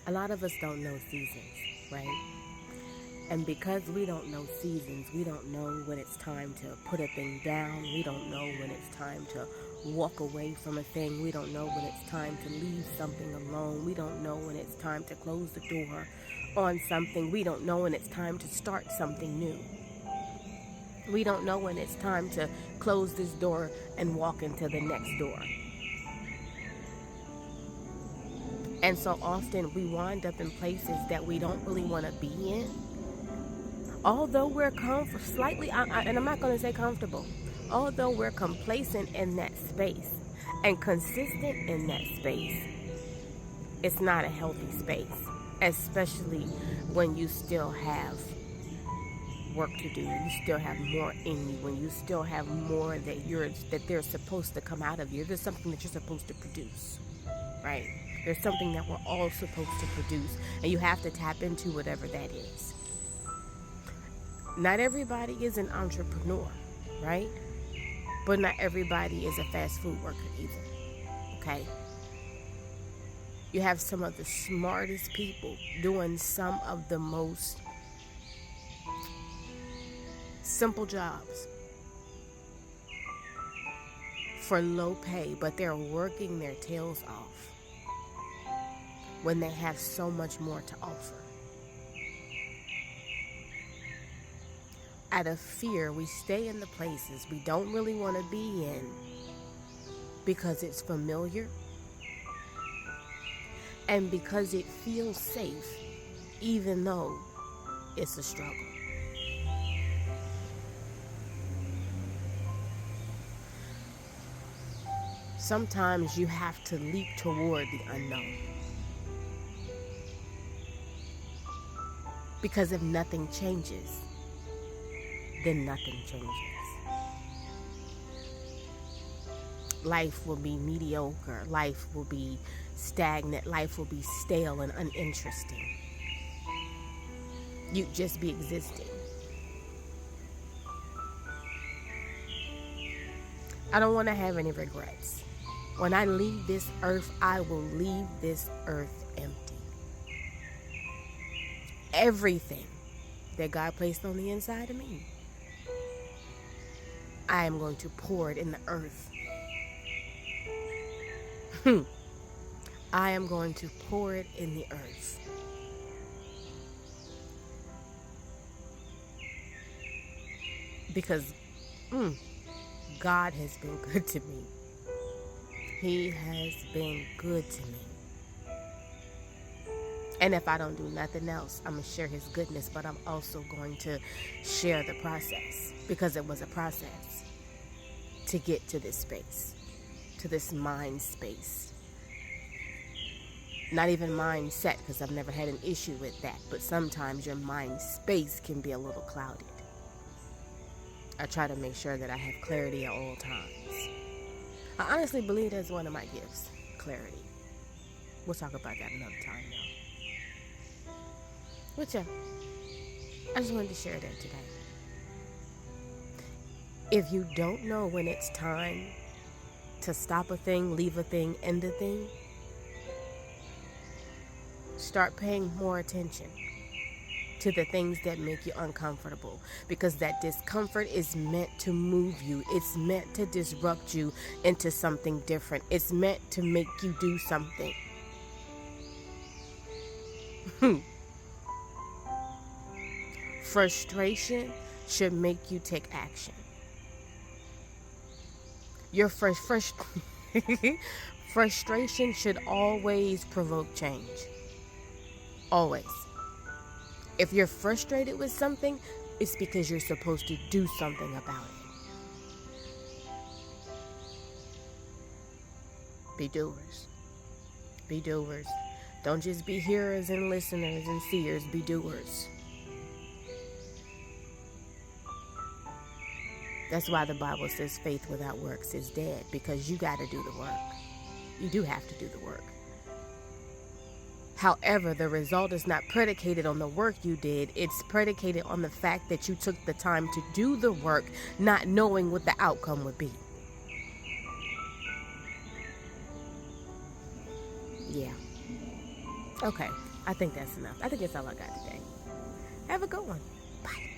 A lot of us don't know seasons, right? And because we don't know seasons, we don't know when it's time to put a thing down. We don't know when it's time to walk away from a thing. We don't know when it's time to leave something alone. We don't know when it's time to close the door on something. We don't know when it's time to start something new. We don't know when it's time to close this door and walk into the next door. And so often we wind up in places that we don't really want to be in. Although we're slightly, and I'm not going to say comfortable, although we're complacent in that space and consistent in that space, it's not a healthy space, especially when you still have work to do. You still have more in you. When you still have more that they're supposed to come out of you. There's something that you're supposed to produce, right? There's something that we're all supposed to produce, and you have to tap into whatever that is. Not everybody is an entrepreneur, right? But not everybody is a fast food worker either, okay? You have some of the smartest people doing some of the most simple jobs for low pay, but they're working their tails off when they have so much more to offer. Out of fear, we stay in the places we don't really want to be in because it's familiar and because it feels safe, even though it's a struggle. Sometimes you have to leap toward the unknown. Because if nothing changes, then nothing changes. Life will be mediocre. Life will be stagnant. Life will be stale and uninteresting. You'd just be existing. I don't want to have any regrets. When I leave this earth, I will leave this earth empty. Everything that God placed on the inside of me, I am going to pour it in the earth. I am going to pour it in the earth. Because God has been good to me. He has been good to me. And if I don't do nothing else, I'm going to share his goodness, but I'm also going to share the process, because it was a process to get to this space, to this mind space. Not even mindset, because I've never had an issue with that, but sometimes your mind space can be a little clouded. I try to make sure that I have clarity at all times. I honestly believe that's one of my gifts, clarity. We'll talk about that another time, y'all. But yeah, I just wanted to share that today. If you don't know when it's time to stop a thing, leave a thing, end a thing, start paying more attention to the things that make you uncomfortable, because that discomfort is meant to move you. It's meant to disrupt you into something different. It's meant to make you do something. Frustration should make you take action. Your frustration should always provoke change. Always. If you're frustrated with something, it's because you're supposed to do something about it. Be doers. Be doers. Don't just be hearers and listeners and seers. Be doers. That's why the Bible says faith without works is dead, because you got to do the work. You do have to do the work. However, the result is not predicated on the work you did. It's predicated on the fact that you took the time to do the work, not knowing what the outcome would be. Yeah. Okay. I think that's enough. I think that's all I got today. Have a good one. Bye.